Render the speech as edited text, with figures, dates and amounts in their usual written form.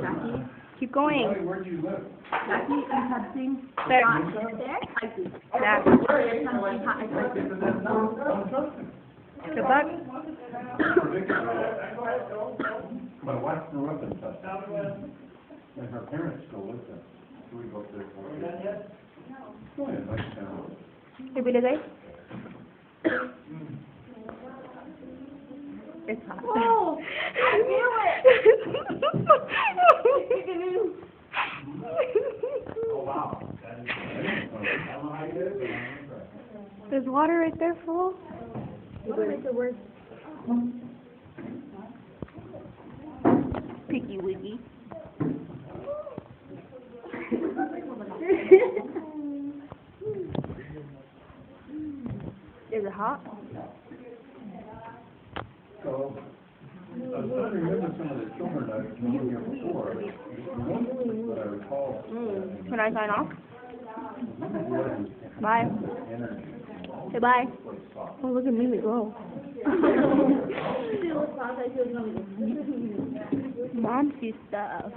Jackie, keep going. Where do you live? Jackie, you have things. There? There? Spicy. That. Good luck. My wife grew up in Tuscany, and her parents still live there. So we go up there for it. Oh, yeah, nice town. ¿Qué pides ahí? It's hot. Oh, I knew Oh, wow. There's water right there, fool. What makes it worse? Picky wiggy. Is it hot? So, I was trying to remember some of the children I've known here before. One that I recall. Can I sign off? Was Bye. energy. Say bye. Oh, look at me, we glow. Mom sees stuff.